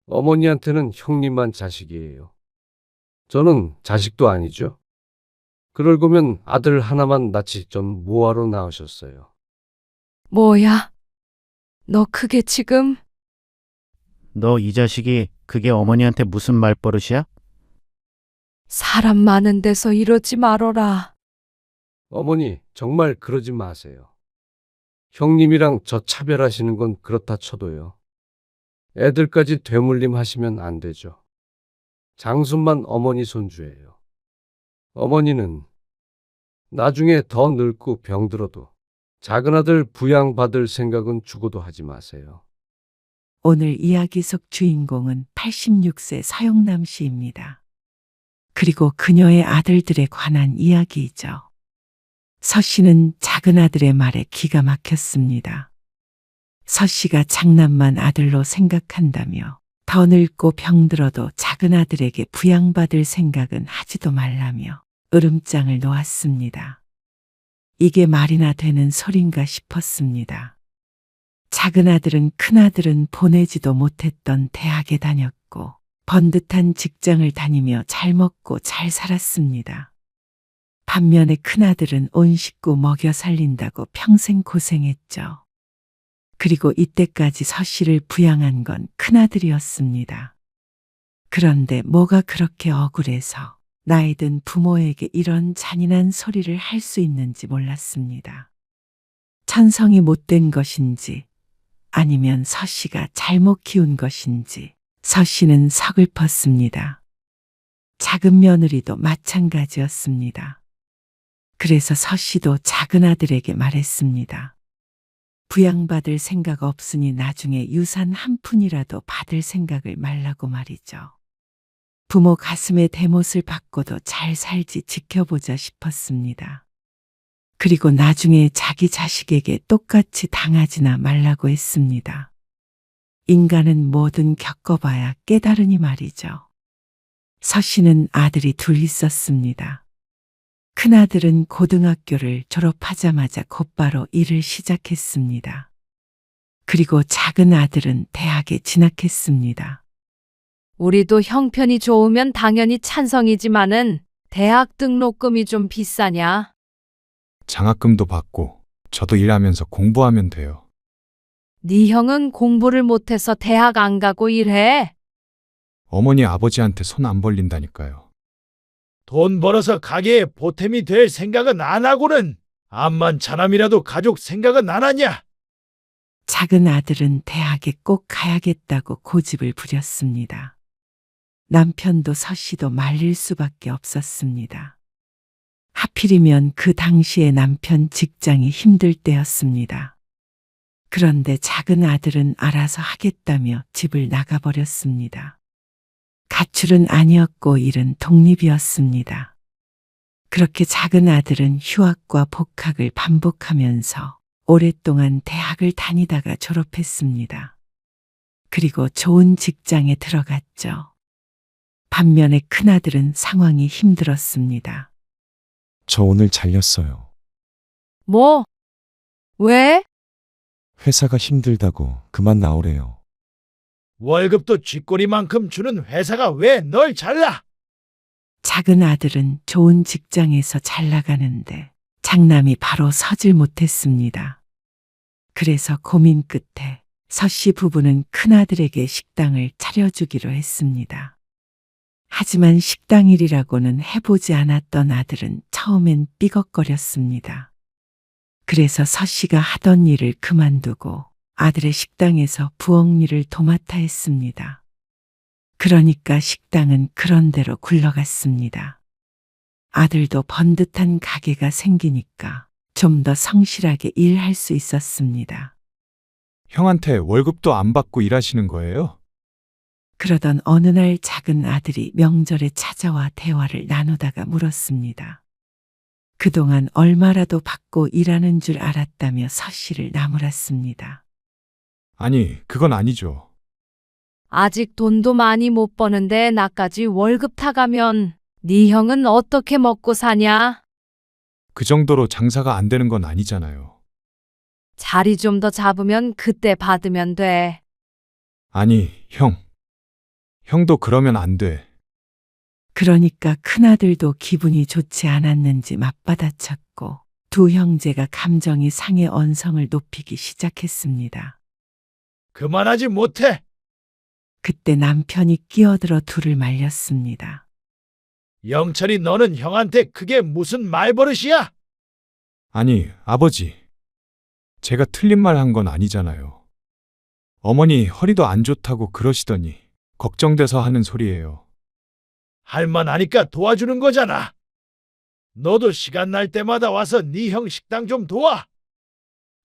어머니한테는 형님만 자식이에요. 저는 자식도 아니죠. 그럴 거면 아들 하나만 낳지 전 뭐하러 낳으셨어요. 뭐야? 너 그게 지금? 너 이 자식이 그게 어머니한테 무슨 말버릇이야? 사람 많은 데서 이러지 말어라. 어머니, 정말 그러지 마세요. 형님이랑 저 차별하시는 건 그렇다 쳐도요. 애들까지 되물림 하시면 안 되죠. 장순만 어머니 손주예요. 어머니는 나중에 더 늙고 병들어도 작은 아들 부양받을 생각은 죽어도 하지 마세요. 오늘 이야기 속 주인공은 86세 서영남 씨입니다. 그리고 그녀의 아들들에 관한 이야기이죠. 서 씨는 작은 아들의 말에 기가 막혔습니다. 서 씨가 장남만 아들로 생각한다며 더 늙고 병들어도 작은 아들에게 부양받을 생각은 하지도 말라며 으름장을 놓았습니다. 이게 말이나 되는 소린가 싶었습니다. 작은 아들은 큰 아들은 보내지도 못했던 대학에 다녔고 번듯한 직장을 다니며 잘 먹고 잘 살았습니다. 반면에 큰 아들은 온 식구 먹여 살린다고 평생 고생했죠. 그리고 이때까지 서 씨를 부양한 건 큰아들이었습니다. 그런데 뭐가 그렇게 억울해서 나이 든 부모에게 이런 잔인한 소리를 할 수 있는지 몰랐습니다. 천성이 못된 것인지 아니면 서 씨가 잘못 키운 것인지 서 씨는 서글펐습니다. 작은 며느리도 마찬가지였습니다. 그래서 서 씨도 작은 아들에게 말했습니다. 부양받을 생각 없으니 나중에 유산 한 푼이라도 받을 생각을 말라고 말이죠. 부모 가슴에 대못을 받고도 잘 살지 지켜보자 싶었습니다. 그리고 나중에 자기 자식에게 똑같이 당하지나 말라고 했습니다. 인간은 뭐든 겪어봐야 깨달으니 말이죠. 서 씨는 아들이 둘 있었습니다. 큰아들은 고등학교를 졸업하자마자 곧바로 일을 시작했습니다. 그리고 작은 아들은 대학에 진학했습니다. 우리도 형편이 좋으면 당연히 찬성이지만은 대학 등록금이 좀 비싸냐? 장학금도 받고 저도 일하면서 공부하면 돼요. 네 형은 공부를 못해서 대학 안 가고 일해? 어머니 아버지한테 손 안 벌린다니까요. 돈 벌어서 가게에 보탬이 될 생각은 안 하고는 암만 자남이라도 가족 생각은 안 하냐? 작은 아들은 대학에 꼭 가야겠다고 고집을 부렸습니다. 남편도 서 씨도 말릴 수밖에 없었습니다. 하필이면 그 당시에 남편 직장이 힘들 때였습니다. 그런데 작은 아들은 알아서 하겠다며 집을 나가버렸습니다. 가출은 아니었고 일은 독립이었습니다. 그렇게 작은 아들은 휴학과 복학을 반복하면서 오랫동안 대학을 다니다가 졸업했습니다. 그리고 좋은 직장에 들어갔죠. 반면에 큰아들은 상황이 힘들었습니다. 저 오늘 잘렸어요. 뭐? 왜? 회사가 힘들다고 그만 나오래요. 월급도 쥐꼬리만큼 주는 회사가 왜 널 잘라? 작은 아들은 좋은 직장에서 잘 나가는데 장남이 바로 서질 못했습니다. 그래서 고민 끝에 서 씨 부부는 큰아들에게 식당을 차려주기로 했습니다. 하지만 식당 일이라고는 해보지 않았던 아들은 처음엔 삐걱거렸습니다. 그래서 서 씨가 하던 일을 그만두고 아들의 식당에서 부엌 일을 도맡아 했습니다. 그러니까 식당은 그런대로 굴러갔습니다. 아들도 번듯한 가게가 생기니까 좀 더 성실하게 일할 수 있었습니다. 형한테 월급도 안 받고 일하시는 거예요? 그러던 어느 날 작은 아들이 명절에 찾아와 대화를 나누다가 물었습니다. 그동안 얼마라도 받고 일하는 줄 알았다며 서 씨를 나무랐습니다. 아니, 그건 아니죠. 아직 돈도 많이 못 버는데 나까지 월급 타가면 네 형은 어떻게 먹고 사냐? 그 정도로 장사가 안 되는 건 아니잖아요. 자리 좀 더 잡으면 그때 받으면 돼. 아니, 형. 형도 그러면 안 돼. 그러니까 큰아들도 기분이 좋지 않았는지 맞받아쳤고 두 형제가 감정이 상해 언성을 높이기 시작했습니다. 그만하지 못해. 그때 남편이 끼어들어 둘을 말렸습니다. 영철이 너는 형한테 그게 무슨 말버릇이야? 아니, 아버지. 제가 틀린 말 한 건 아니잖아요. 어머니 허리도 안 좋다고 그러시더니 걱정돼서 하는 소리예요. 할만하니까 도와주는 거잖아. 너도 시간 날 때마다 와서 네 형 식당 좀 도와.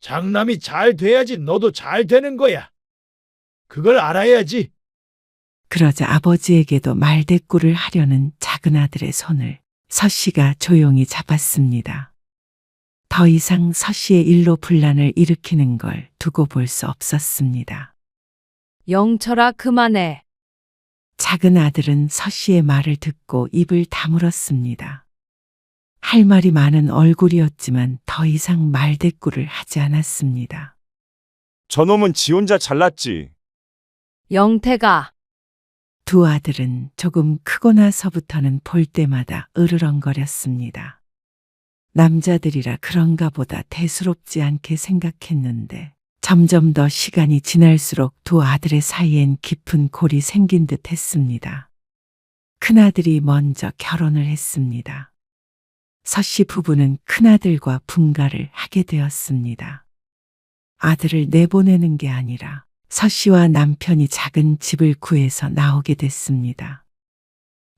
장남이 잘 돼야지 너도 잘 되는 거야. 그걸 알아야지. 그러자 아버지에게도 말대꾸를 하려는 작은 아들의 손을 서 씨가 조용히 잡았습니다. 더 이상 서 씨의 일로 분란을 일으키는 걸 두고 볼 수 없었습니다. 영철아, 그만해. 작은 아들은 서 씨의 말을 듣고 입을 다물었습니다. 할 말이 많은 얼굴이었지만 더 이상 말대꾸를 하지 않았습니다. 저놈은 지 혼자 잘났지. 영태가. 두 아들은 조금 크고 나서부터는 볼 때마다 으르렁거렸습니다. 남자들이라 그런가 보다 대수롭지 않게 생각했는데 점점 더 시간이 지날수록 두 아들의 사이엔 깊은 골이 생긴 듯 했습니다. 큰아들이 먼저 결혼을 했습니다. 서씨 부부는 큰아들과 분가를 하게 되었습니다. 아들을 내보내는 게 아니라 서씨와 남편이 작은 집을 구해서 나오게 됐습니다.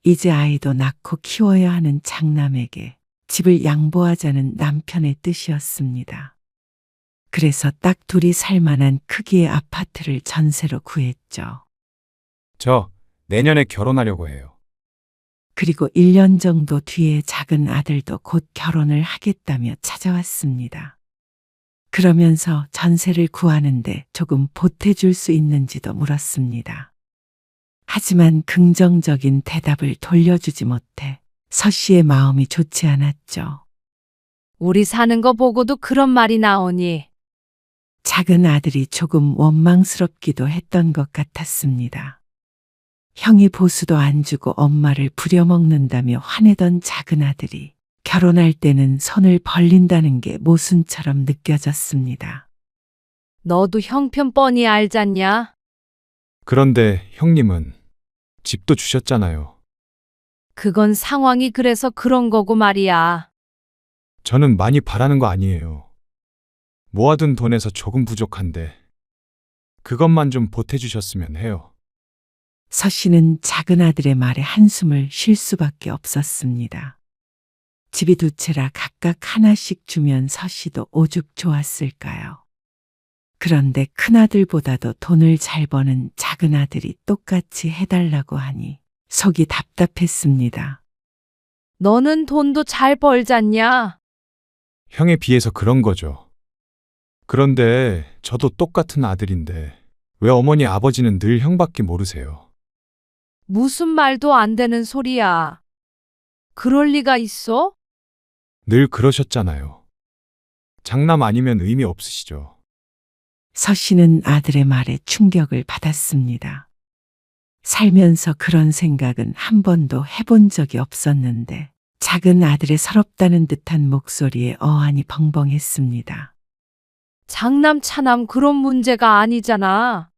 이제 아이도 낳고 키워야 하는 장남에게 집을 양보하자는 남편의 뜻이었습니다. 그래서 딱 둘이 살 만한 크기의 아파트를 전세로 구했죠. 저 내년에 결혼하려고 해요. 그리고 1년 정도 뒤에 작은 아들도 곧 결혼을 하겠다며 찾아왔습니다. 그러면서 전세를 구하는데 조금 보태줄 수 있는지도 물었습니다. 하지만 긍정적인 대답을 돌려주지 못해 서 씨의 마음이 좋지 않았죠. 우리 사는 거 보고도 그런 말이 나오니. 작은 아들이 조금 원망스럽기도 했던 것 같았습니다. 형이 보수도 안 주고 엄마를 부려먹는다며 화내던 작은 아들이 결혼할 때는 손을 벌린다는 게 모순처럼 느껴졌습니다. 너도 형편 뻔히 알잖냐? 그런데 형님은 집도 주셨잖아요. 그건 상황이 그래서 그런 거고 말이야. 저는 많이 바라는 거 아니에요. 모아둔 돈에서 조금 부족한데 그것만 좀 보태주셨으면 해요. 서 씨는 작은 아들의 말에 한숨을 쉴 수밖에 없었습니다. 집이 두 채라 각각 하나씩 주면 서 씨도 오죽 좋았을까요? 그런데 큰아들보다도 돈을 잘 버는 작은 아들이 똑같이 해달라고 하니 속이 답답했습니다. 너는 돈도 잘 벌잖냐? 형에 비해서 그런 거죠. 그런데 저도 똑같은 아들인데 왜 어머니 아버지는 늘 형밖에 모르세요? 무슨 말도 안 되는 소리야. 그럴 리가 있어? 늘 그러셨잖아요. 장남 아니면 의미 없으시죠. 서 씨는 아들의 말에 충격을 받았습니다. 살면서 그런 생각은 한 번도 해본 적이 없었는데 작은 아들의 서럽다는 듯한 목소리에 어안이 벙벙했습니다. 장남 차남 그런 문제가 아니잖아.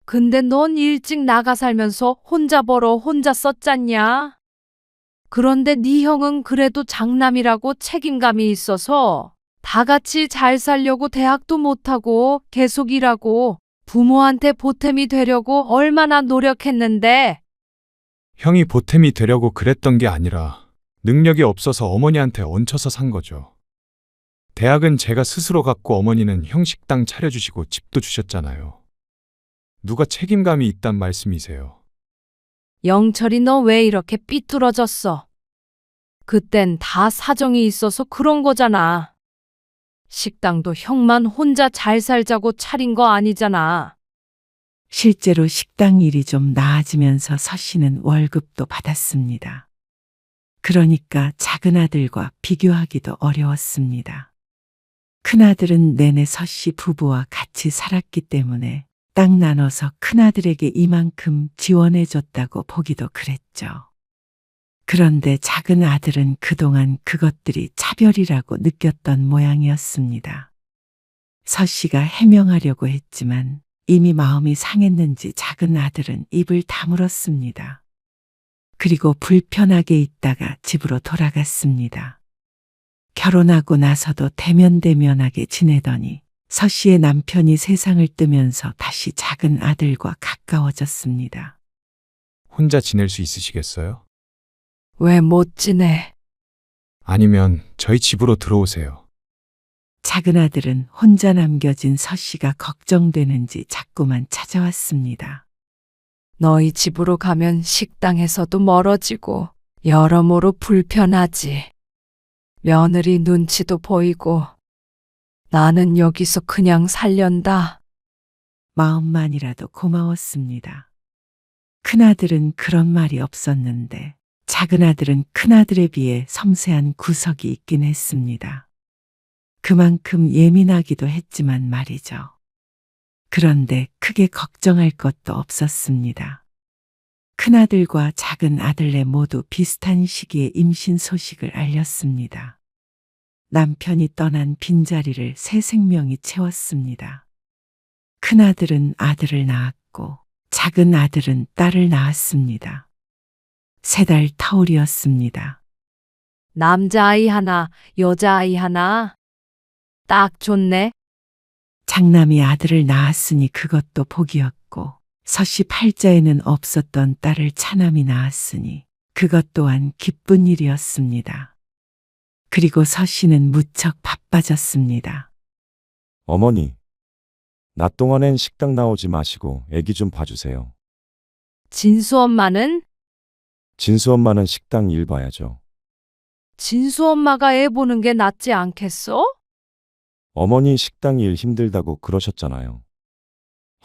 근데 넌 일찍 나가 살면서 혼자 벌어 혼자 썼잖냐? 그런데 네 형은 그래도 장남이라고 책임감이 있어서 다 같이 잘 살려고 대학도 못하고 계속 일하고 부모한테 보탬이 되려고 얼마나 노력했는데. 형이 보탬이 되려고 그랬던 게 아니라 능력이 없어서 어머니한테 얹혀서 산 거죠. 대학은 제가 스스로 갔고 어머니는 형 식당 차려주시고 집도 주셨잖아요. 누가 책임감이 있단 말씀이세요? 영철이 너 왜 이렇게 삐뚤어졌어? 그땐 다 사정이 있어서 그런 거잖아. 식당도 형만 혼자 잘 살자고 차린 거 아니잖아. 실제로 식당 일이 좀 나아지면서 서 씨는 월급도 받았습니다. 그러니까 작은 아들과 비교하기도 어려웠습니다. 큰아들은 내내 서 씨 부부와 같이 살았기 때문에 땅 나눠서 큰아들에게 이만큼 지원해줬다고 보기도 그랬죠. 그런데 작은 아들은 그동안 그것들이 차별이라고 느꼈던 모양이었습니다. 서씨가 해명하려고 했지만 이미 마음이 상했는지 작은 아들은 입을 다물었습니다. 그리고 불편하게 있다가 집으로 돌아갔습니다. 결혼하고 나서도 대면대면하게 지내더니 서씨의 남편이 세상을 뜨면서 다시 작은 아들과 가까워졌습니다. 혼자 지낼 수 있으시겠어요? 왜 못 지내? 아니면 저희 집으로 들어오세요. 작은 아들은 혼자 남겨진 서씨가 걱정되는지 자꾸만 찾아왔습니다. 너희 집으로 가면 식당에서도 멀어지고 여러모로 불편하지. 며느리 눈치도 보이고 나는 여기서 그냥 살련다. 마음만이라도 고마웠습니다. 큰아들은 그런 말이 없었는데 작은 아들은 큰아들에 비해 섬세한 구석이 있긴 했습니다. 그만큼 예민하기도 했지만 말이죠. 그런데 크게 걱정할 것도 없었습니다. 큰아들과 작은 아들네 모두 비슷한 시기에 임신 소식을 알렸습니다. 남편이 떠난 빈자리를 새 생명이 채웠습니다. 큰아들은 아들을 낳았고 작은 아들은 딸을 낳았습니다. 3달 터울이었습니다. 남자아이 하나, 여자아이 하나. 딱 좋네. 장남이 아들을 낳았으니 그것도 복이었고 서씨 팔자에는 없었던 딸을 차남이 낳았으니 그것 또한 기쁜 일이었습니다. 그리고 서씨는 무척 바빠졌습니다. 어머니, 낮 동안엔 식당 나오지 마시고 애기 좀 봐주세요. 진수 엄마는? 진수 엄마는 식당 일 봐야죠. 진수 엄마가 애 보는 게 낫지 않겠어? 어머니 식당 일 힘들다고 그러셨잖아요.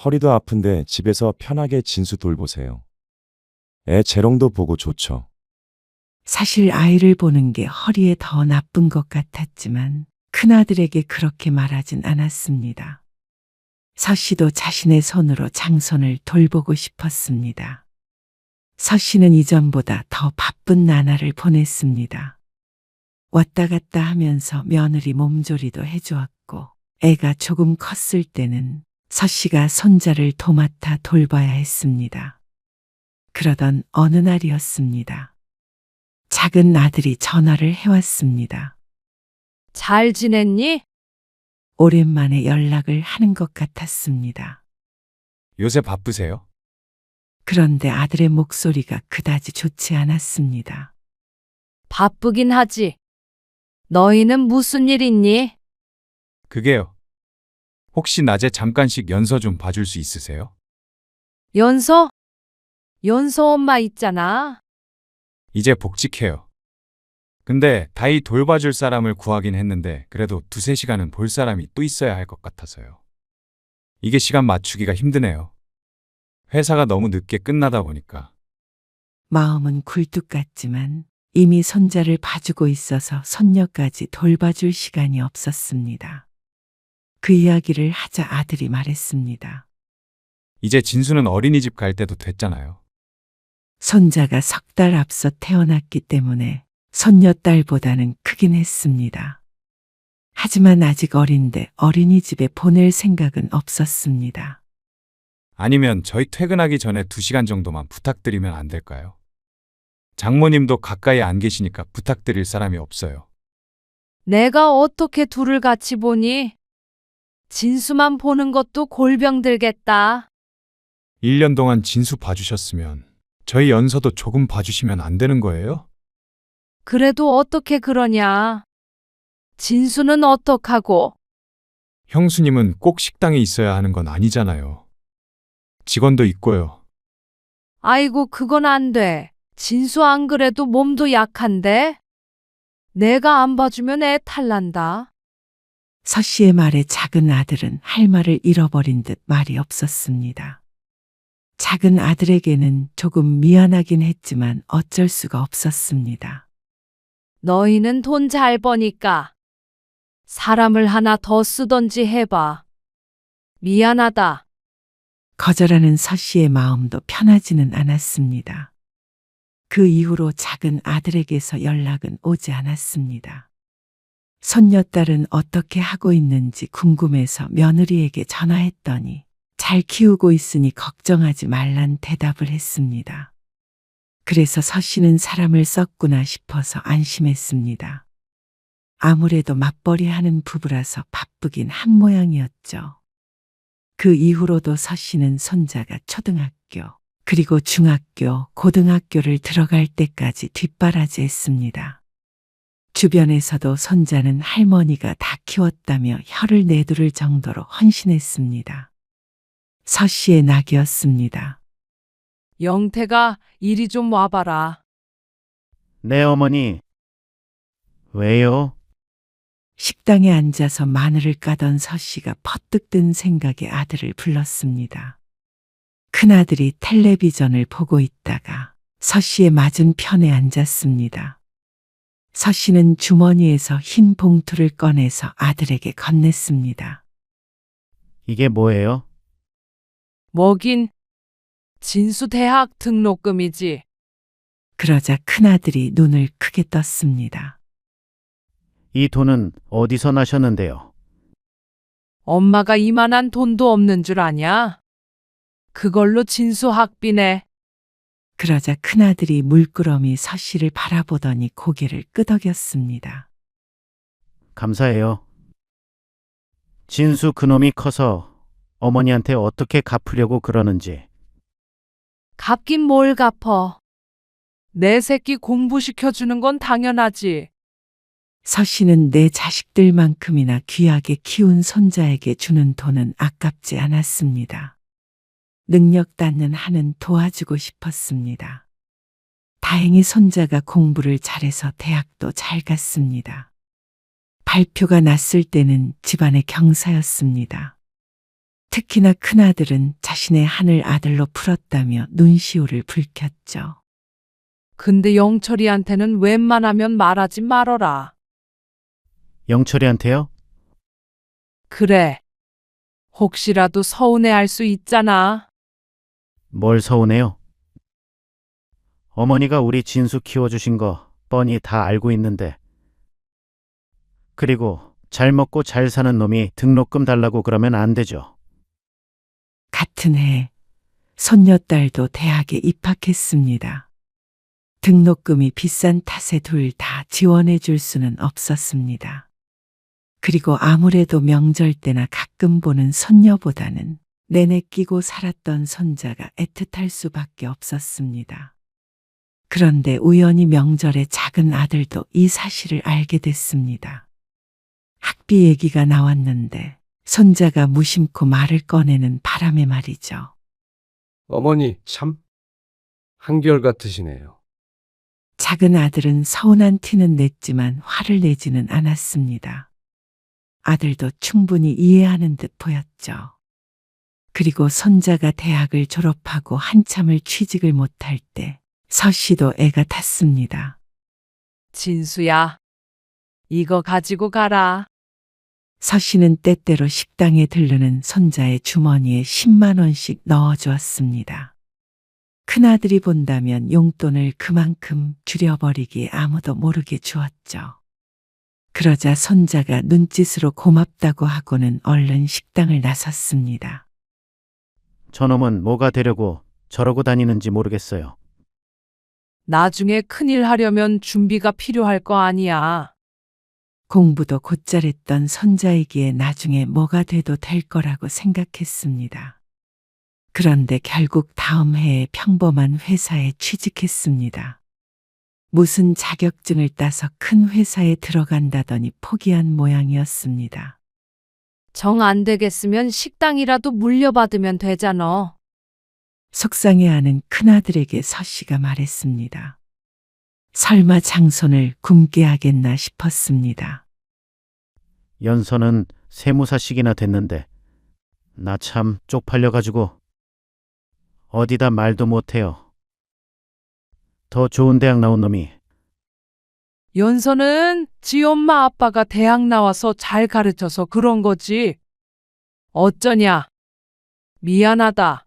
허리도 아픈데 집에서 편하게 진수 돌보세요. 애 재롱도 보고 좋죠. 사실 아이를 보는 게 허리에 더 나쁜 것 같았지만 큰아들에게 그렇게 말하진 않았습니다. 서씨도 자신의 손으로 장손을 돌보고 싶었습니다. 서씨는 이전보다 더 바쁜 나날을 보냈습니다. 왔다 갔다 하면서 며느리 몸조리도 해주었고 애가 조금 컸을 때는 서씨가 손자를 도맡아 돌봐야 했습니다. 그러던 어느 날이었습니다. 작은 아들이 전화를 해왔습니다. 잘 지냈니? 오랜만에 연락을 하는 것 같았습니다. 요새 바쁘세요? 그런데 아들의 목소리가 그다지 좋지 않았습니다. 바쁘긴 하지. 너희는 무슨 일 있니? 그게요. 혹시 낮에 잠깐씩 연서 좀 봐줄 수 있으세요? 연서? 연서 엄마 있잖아. 이제 복직해요. 근데 다이 돌봐줄 사람을 구하긴 했는데 그래도 2-3시간은 볼 사람이 또 있어야 할 것 같아서요. 이게 시간 맞추기가 힘드네요. 회사가 너무 늦게 끝나다 보니까. 마음은 굴뚝 같지만 이미 손자를 봐주고 있어서 손녀까지 돌봐줄 시간이 없었습니다. 그 이야기를 하자 아들이 말했습니다. 이제 진수는 어린이집 갈 때도 됐잖아요. 손자가 3달 앞서 태어났기 때문에 손녀딸보다는 크긴 했습니다. 하지만 아직 어린데 어린이집에 보낼 생각은 없었습니다. 아니면 저희 퇴근하기 전에 2시간 정도만 부탁드리면 안 될까요? 장모님도 가까이 안 계시니까 부탁드릴 사람이 없어요. 내가 어떻게 둘을 같이 보니? 진수만 보는 것도 골병 들겠다. 1년 동안 진수 봐주셨으면 저희 연서도 조금 봐주시면 안 되는 거예요? 그래도 어떻게 그러냐? 진수는 어떡하고? 형수님은 꼭 식당에 있어야 하는 건 아니잖아요. 직원도 있고요. 아이고, 그건 안 돼. 진수 안 그래도 몸도 약한데? 내가 안 봐주면 애 탈난다. 서씨의 말에 작은 아들은 할 말을 잃어버린 듯 말이 없었습니다. 작은 아들에게는 조금 미안하긴 했지만 어쩔 수가 없었습니다. 너희는 돈 잘 버니까 사람을 하나 더 쓰던지 해봐. 미안하다. 거절하는 서 씨의 마음도 편하지는 않았습니다. 그 이후로 작은 아들에게서 연락은 오지 않았습니다. 손녀딸은 어떻게 하고 있는지 궁금해서 며느리에게 전화했더니 잘 키우고 있으니 걱정하지 말란 대답을 했습니다. 그래서 서 씨는 사람을 썼구나 싶어서 안심했습니다. 아무래도 맞벌이 하는 부부라서 바쁘긴 한 모양이었죠. 그 이후로도 서 씨는 손자가 초등학교, 그리고 중학교, 고등학교를 들어갈 때까지 뒷바라지했습니다. 주변에서도 손자는 할머니가 다 키웠다며 혀를 내두를 정도로 헌신했습니다. 서 씨의 낙이었습니다. 영태가 이리 좀 와봐라. 네, 어머니. 왜요? 식당에 앉아서 마늘을 까던 서 씨가 퍼뜩 든 생각에 아들을 불렀습니다. 큰아들이 텔레비전을 보고 있다가 서 씨의 맞은편에 앉았습니다. 서 씨는 주머니에서 흰 봉투를 꺼내서 아들에게 건넸습니다. 이게 뭐예요? 뭐긴 진수 대학 등록금이지. 그러자 큰아들이 눈을 크게 떴습니다. 이 돈은 어디서 나셨는데요? 엄마가 이만한 돈도 없는 줄 아냐? 그걸로 진수 학비네. 그러자 큰아들이 물끄러미 서 씨를 바라보더니 고개를 끄덕였습니다. 감사해요. 진수 그놈이 커서 어머니한테 어떻게 갚으려고 그러는지. 갚긴 뭘 갚어. 내 새끼 공부시켜주는 건 당연하지. 서 씨는 내 자식들만큼이나 귀하게 키운 손자에게 주는 돈은 아깝지 않았습니다. 능력 닿는 한은 도와주고 싶었습니다. 다행히 손자가 공부를 잘해서 대학도 잘 갔습니다. 발표가 났을 때는 집안의 경사였습니다. 특히나 큰아들은 자신의 한을 아들로 풀었다며 눈시울을 붉혔죠. 근데 영철이한테는 웬만하면 말하지 말어라. 영철이한테요? 그래. 혹시라도 서운해할 수 있잖아. 뭘 서운해요? 어머니가 우리 진수 키워주신 거 뻔히 다 알고 있는데. 그리고 잘 먹고 잘 사는 놈이 등록금 달라고 그러면 안 되죠. 같은 해 손녀딸도 대학에 입학했습니다. 등록금이 비싼 탓에 둘 다 지원해 줄 수는 없었습니다. 그리고 아무래도 명절 때나 가끔 보는 손녀보다는 내내 끼고 살았던 손자가 애틋할 수밖에 없었습니다. 그런데 우연히 명절에 작은 아들도 이 사실을 알게 됐습니다. 학비 얘기가 나왔는데 손자가 무심코 말을 꺼내는 바람에 말이죠. 어머니 참 한결같으시네요. 작은 아들은 서운한 티는 냈지만 화를 내지는 않았습니다. 아들도 충분히 이해하는 듯 보였죠. 그리고 손자가 대학을 졸업하고 한참을 취직을 못할 때 서 씨도 애가 탔습니다. 진수야, 이거 가지고 가라. 서 씨는 때때로 식당에 들르는 손자의 주머니에 10만 원씩 넣어주었습니다. 큰아들이 본다면 용돈을 그만큼 줄여버리기에 아무도 모르게 주었죠. 그러자 손자가 눈짓으로 고맙다고 하고는 얼른 식당을 나섰습니다. 저놈은 뭐가 되려고 저러고 다니는지 모르겠어요. 나중에 큰일 하려면 준비가 필요할 거 아니야. 공부도 곧잘했던 손자이기에 나중에 뭐가 돼도 될 거라고 생각했습니다. 그런데 결국 다음 해에 평범한 회사에 취직했습니다. 무슨 자격증을 따서 큰 회사에 들어간다더니 포기한 모양이었습니다. 정 안 되겠으면 식당이라도 물려받으면 되잖아. 속상해하는 큰아들에게 서 씨가 말했습니다. 설마 장손을 굶게 하겠나 싶었습니다. 연서는 세무사식이나 됐는데 나 참 쪽팔려가지고 어디다 말도 못해요. 더 좋은 대학 나온 놈이. 연서는 지 엄마 아빠가 대학 나와서 잘 가르쳐서 그런 거지. 어쩌냐. 미안하다.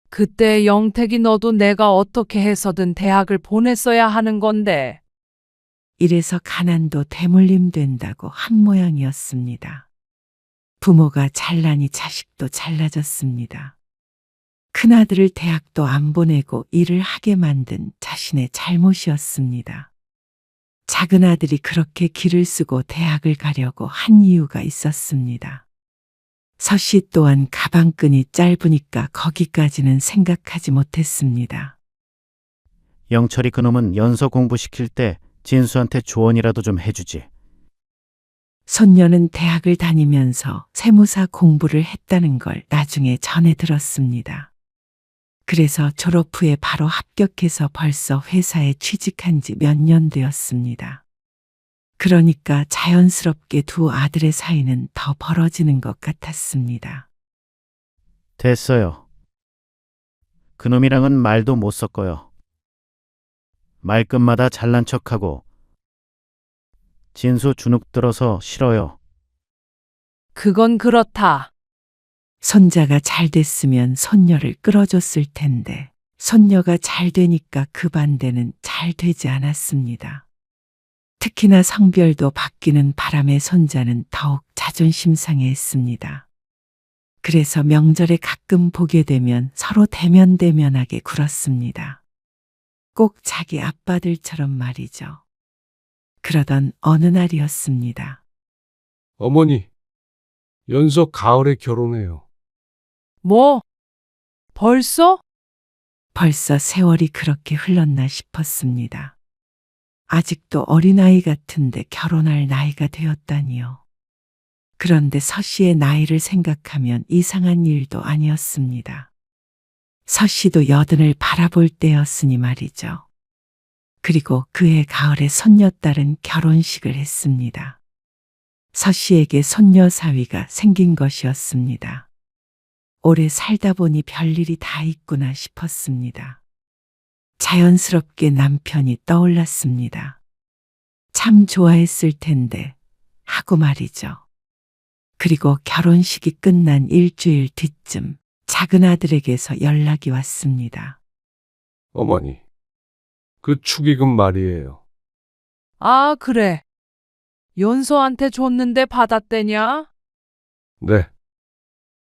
그때 영택이 너도 내가 어떻게 해서든 대학을 보냈어야 하는 건데. 이래서 가난도 대물림 된다고 한 모양이었습니다. 부모가 잘나니 자식도 잘나졌습니다. 큰아들을 대학도 안 보내고 일을 하게 만든 자신의 잘못이었습니다. 작은아들이 그렇게 길을 쓰고 대학을 가려고 한 이유가 있었습니다. 서씨 또한 가방끈이 짧으니까 거기까지는 생각하지 못했습니다. 영철이 그놈은 연서 공부시킬 때 진수한테 조언이라도 좀 해주지. 손녀는 대학을 다니면서 세무사 공부를 했다는 걸 나중에 전해 들었습니다. 그래서 졸업 후에 바로 합격해서 벌써 회사에 취직한 지 몇 년 되었습니다. 그러니까 자연스럽게 두 아들의 사이는 더 벌어지는 것 같았습니다. 됐어요. 그놈이랑은 말도 못 섞어요. 말끝마다 잘난 척하고 진수 주눅 들어서 싫어요. 그건 그렇다. 손자가 잘 됐으면 손녀를 끌어줬을 텐데 손녀가 잘 되니까 그 반대는 잘 되지 않았습니다. 특히나 성별도 바뀌는 바람에 손자는 더욱 자존심 상해했습니다. 그래서 명절에 가끔 보게 되면 서로 대면대면하게 굴었습니다. 꼭 자기 아빠들처럼 말이죠. 그러던 어느 날이었습니다. 어머니, 연서 가을에 결혼해요. 뭐? 벌써? 벌써 세월이 그렇게 흘렀나 싶었습니다. 아직도 어린아이 같은데 결혼할 나이가 되었다니요. 그런데 서 씨의 나이를 생각하면 이상한 일도 아니었습니다. 서 씨도 80을 바라볼 때였으니 말이죠. 그리고 그해 가을에 손녀딸은 결혼식을 했습니다. 서 씨에게 손녀 사위가 생긴 것이었습니다. 오래 살다 보니 별일이 다 있구나 싶었습니다. 자연스럽게 남편이 떠올랐습니다. 참 좋아했을 텐데 하고 말이죠. 그리고 결혼식이 끝난 일주일 뒤쯤 작은아들에게서 연락이 왔습니다. 어머니, 그 축의금 말이에요. 아, 그래. 연서한테 줬는데 받았대냐? 네.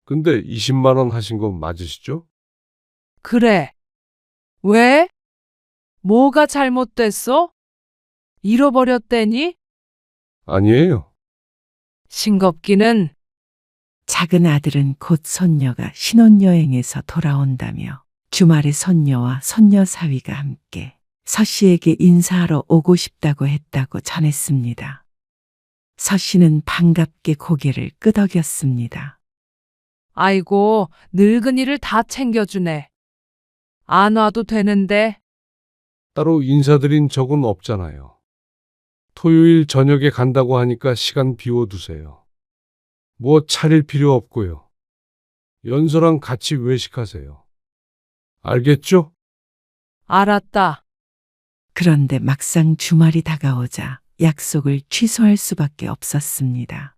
근데 20만 원 하신 거 맞으시죠? 그래. 왜? 뭐가 잘못됐어? 잃어버렸대니? 아니에요. 싱겁기는. 작은 아들은 곧 손녀가 신혼여행에서 돌아온다며 주말에 손녀와 손녀 사위가 함께 서 씨에게 인사하러 오고 싶다고 했다고 전했습니다. 서 씨는 반갑게 고개를 끄덕였습니다. 아이고, 늙은이를 다 챙겨주네. 안 와도 되는데. 따로 인사드린 적은 없잖아요. 토요일 저녁에 간다고 하니까 시간 비워두세요. 뭐 차릴 필요 없고요. 연서랑 같이 외식하세요. 알겠죠? 알았다. 그런데 막상 주말이 다가오자 약속을 취소할 수밖에 없었습니다.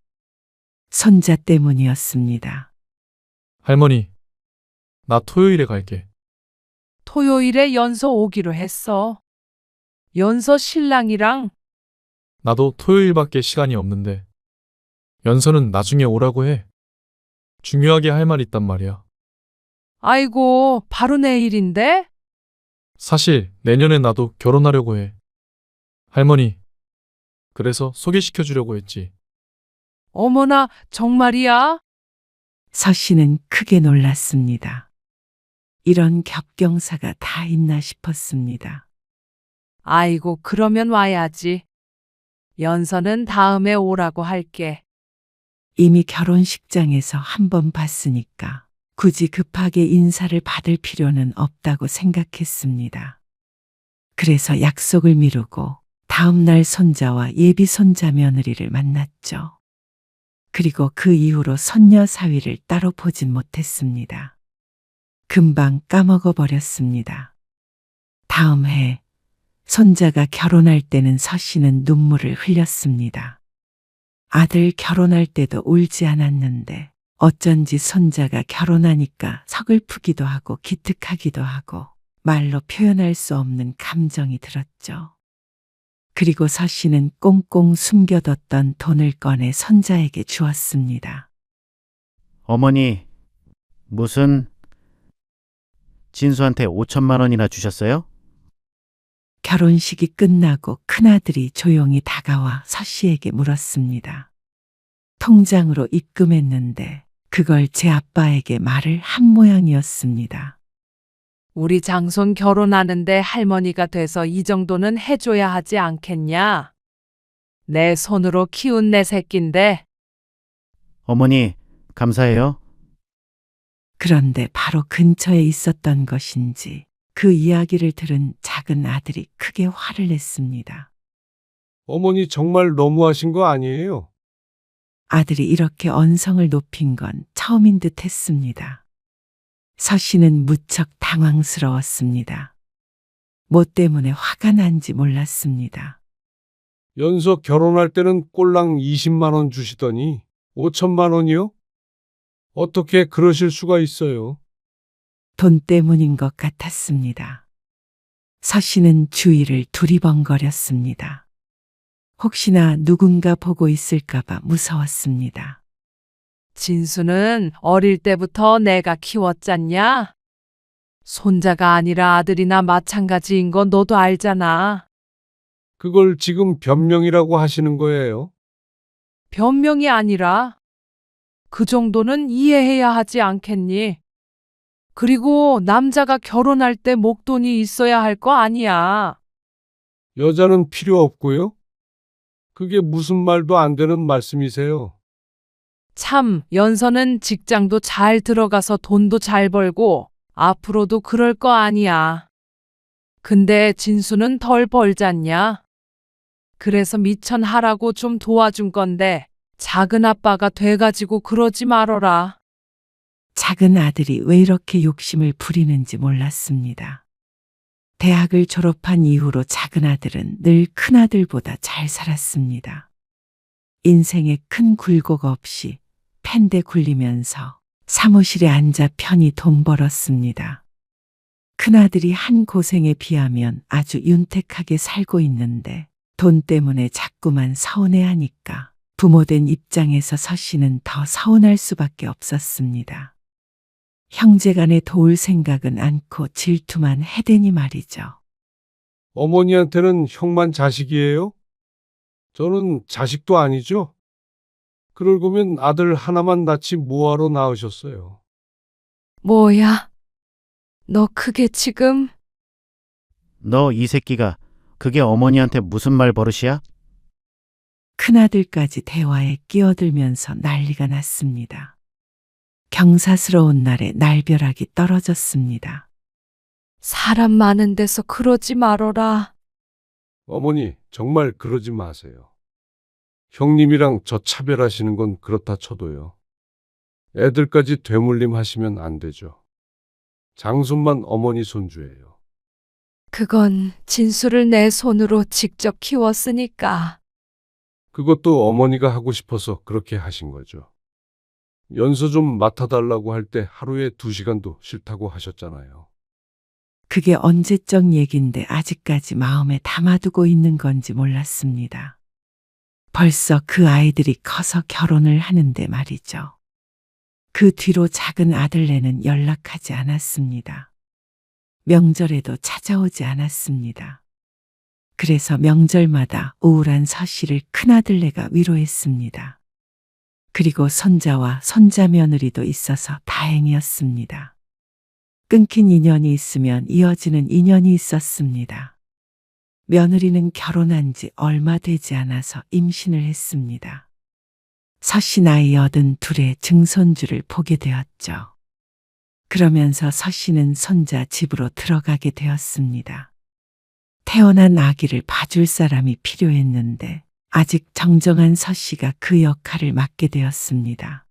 손자 때문이었습니다. 할머니, 나 토요일에 갈게. 토요일에 연서 오기로 했어. 연서 신랑이랑. 나도 토요일밖에 시간이 없는데. 연서는 나중에 오라고 해. 중요하게 할 말 있단 말이야. 아이고, 바로 내일인데? 사실 내년에 나도 결혼하려고 해. 할머니, 그래서 소개시켜 주려고 했지. 어머나, 정말이야? 서 씨는 크게 놀랐습니다. 이런 겹경사가 다 있나 싶었습니다. 아이고, 그러면 와야지. 연서는 다음에 오라고 할게. 이미 결혼식장에서 한 번 봤으니까 굳이 급하게 인사를 받을 필요는 없다고 생각했습니다. 그래서 약속을 미루고 다음 날 손자와 예비 손자 며느리를 만났죠. 그리고 그 이후로 손녀 사위를 따로 보진 못했습니다. 금방 까먹어 버렸습니다. 다음 해 손자가 결혼할 때는 서 씨는 눈물을 흘렸습니다. 아들 결혼할 때도 울지 않았는데 어쩐지 손자가 결혼하니까 서글프기도 하고 기특하기도 하고 말로 표현할 수 없는 감정이 들었죠. 그리고 서씨는 꽁꽁 숨겨뒀던 돈을 꺼내 손자에게 주었습니다. 어머니, 무슨 진수한테 5천만 원이나 주셨어요? 결혼식이 끝나고 큰아들이 조용히 다가와 서씨에게 물었습니다. 통장으로 입금했는데 그걸 제 아빠에게 말을 한 모양이었습니다. 우리 장손 결혼하는데 할머니가 돼서 이 정도는 해줘야 하지 않겠냐? 내 손으로 키운 내 새낀데. 어머니, 감사해요. 그런데 바로 근처에 있었던 것인지 그 이야기를 들은 작은 아들이 크게 화를 냈습니다. 어머니 정말 너무하신 거 아니에요? 아들이 이렇게 언성을 높인 건 처음인 듯 했습니다. 서씨는 무척 당황스러웠습니다. 뭐 때문에 화가 난지 몰랐습니다. 연서 결혼할 때는 꼴랑 20만 원 주시더니 5천만 원이요? 어떻게 그러실 수가 있어요? 돈 때문인 것 같았습니다. 서씨는 주위를 두리번거렸습니다. 혹시나 누군가 보고 있을까봐 무서웠습니다. 진수는 어릴 때부터 내가 키웠잖냐? 손자가 아니라 아들이나 마찬가지인 거 너도 알잖아. 그걸 지금 변명이라고 하시는 거예요? 변명이 아니라 그 정도는 이해해야 하지 않겠니? 그리고 남자가 결혼할 때 목돈이 있어야 할 거 아니야. 여자는 필요 없고요? 그게 무슨 말도 안 되는 말씀이세요? 참, 연서는 직장도 잘 들어가서 돈도 잘 벌고 앞으로도 그럴 거 아니야. 근데 진수는 덜 벌잖냐? 그래서 미천하라고 좀 도와준 건데 작은 아빠가 돼가지고 그러지 말어라. 작은 아들이 왜 이렇게 욕심을 부리는지 몰랐습니다. 대학을 졸업한 이후로 작은 아들은 늘 큰아들보다 잘 살았습니다. 인생에 큰 굴곡 없이 펜대 굴리면서 사무실에 앉아 편히 돈 벌었습니다. 큰아들이 한 고생에 비하면 아주 윤택하게 살고 있는데 돈 때문에 자꾸만 서운해하니까 부모된 입장에서 서씨는 더 서운할 수밖에 없었습니다. 형제간에 도울 생각은 않고 질투만 해대니 말이죠. 어머니한테는 형만 자식이에요? 저는 자식도 아니죠? 그럴 거면 아들 하나만 낳지 뭐하러 낳으셨어요? 뭐야? 너 그게 지금? 너 이 새끼가 그게 어머니한테 무슨 말 버릇이야? 큰아들까지 대화에 끼어들면서 난리가 났습니다. 경사스러운 날에 날벼락이 떨어졌습니다. 사람 많은 데서 그러지 말어라. 어머니, 정말 그러지 마세요. 형님이랑 저 차별하시는 건 그렇다 쳐도요. 애들까지 되물림 하시면 안 되죠. 장손만 어머니 손주예요. 그건 진수를 내 손으로 직접 키웠으니까. 그것도 어머니가 하고 싶어서 그렇게 하신 거죠. 연서 좀 맡아달라고 할 때 하루에 2시간도 싫다고 하셨잖아요. 그게 언제적 얘긴데 아직까지 마음에 담아두고 있는 건지 몰랐습니다. 벌써 그 아이들이 커서 결혼을 하는데 말이죠. 그 뒤로 작은 아들네는 연락하지 않았습니다. 명절에도 찾아오지 않았습니다. 그래서 명절마다 우울한 서씨를 큰아들네가 위로했습니다. 그리고 손자와 손자 며느리도 있어서 다행이었습니다. 끊긴 인연이 있으면 이어지는 인연이 있었습니다. 며느리는 결혼한 지 얼마 되지 않아서 임신을 했습니다. 서씨 나이 82의 증손주를 보게 되었죠. 그러면서 서씨는 손자 집으로 들어가게 되었습니다. 태어난 아기를 봐줄 사람이 필요했는데 아직 정정한 서씨가 그 역할을 맡게 되었습니다.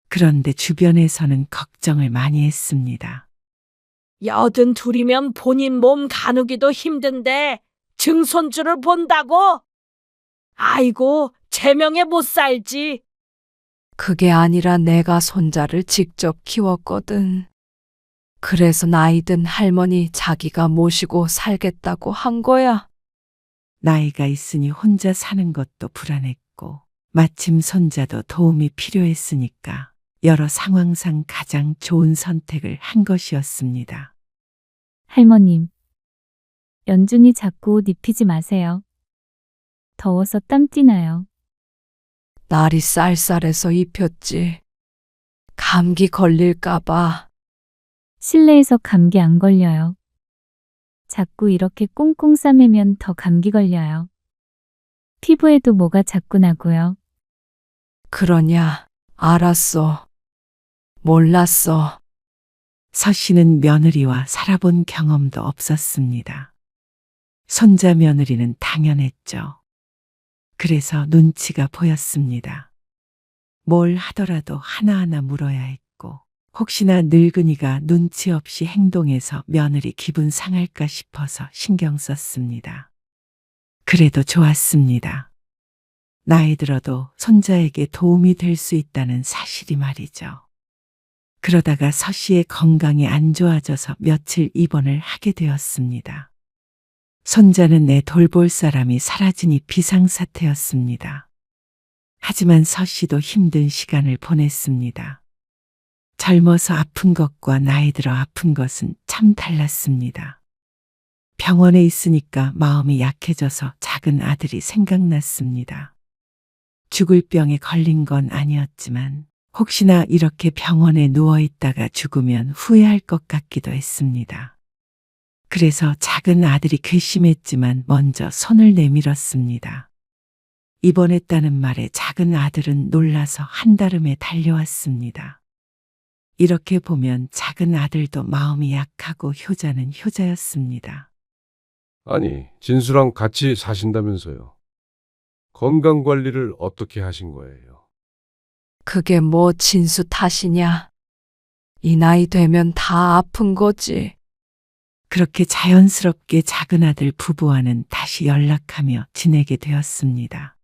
그런데 주변에서는 걱정을 많이 했습니다. 82이면 본인 몸 가누기도 힘든데 증손주를 본다고? 아이고, 제명에 못 살지. 그게 아니라 내가 손자를 직접 키웠거든. 그래서 나이든 할머니 자기가 모시고 살겠다고 한 거야. 나이가 있으니 혼자 사는 것도 불안했고, 마침 손자도 도움이 필요했으니까 여러 상황상 가장 좋은 선택을 한 것이었습니다. 할머님, 연준이 자꾸 옷 입히지 마세요. 더워서 땀 띠나요. 날이 쌀쌀해서 입혔지. 감기 걸릴까봐. 실내에서 감기 안 걸려요. 자꾸 이렇게 꽁꽁 싸매면 더 감기 걸려요. 피부에도 뭐가 자꾸 나고요. 그러냐? 알았어. 몰랐어. 서 씨는 며느리와 살아본 경험도 없었습니다. 손자 며느리는 당연했죠. 그래서 눈치가 보였습니다. 뭘 하더라도 하나하나 물어야 했고, 혹시나 늙은이가 눈치 없이 행동해서 며느리 기분 상할까 싶어서 신경 썼습니다. 그래도 좋았습니다. 나이 들어도 손자에게 도움이 될 수 있다는 사실이 말이죠. 그러다가 서 씨의 건강이 안 좋아져서 며칠 입원을 하게 되었습니다. 손자는 내 돌볼 사람이 사라지니 비상사태였습니다. 하지만 서 씨도 힘든 시간을 보냈습니다. 젊어서 아픈 것과 나이 들어 아픈 것은 참 달랐습니다. 병원에 있으니까 마음이 약해져서 작은 아들이 생각났습니다. 죽을 병에 걸린 건 아니었지만 혹시나 이렇게 병원에 누워 있다가 죽으면 후회할 것 같기도 했습니다. 그래서 작은 아들이 괘씸했지만 먼저 손을 내밀었습니다. 입원했다는 말에 작은 아들은 놀라서 한달음에 달려왔습니다. 이렇게 보면 작은 아들도 마음이 약하고 효자는 효자였습니다. 아니, 진수랑 같이 사신다면서요. 건강 관리를 어떻게 하신 거예요? 그게 뭐 진수 탓이냐? 이 나이 되면 다 아픈 거지. 그렇게 자연스럽게 작은 아들 부부와는 다시 연락하며 지내게 되었습니다.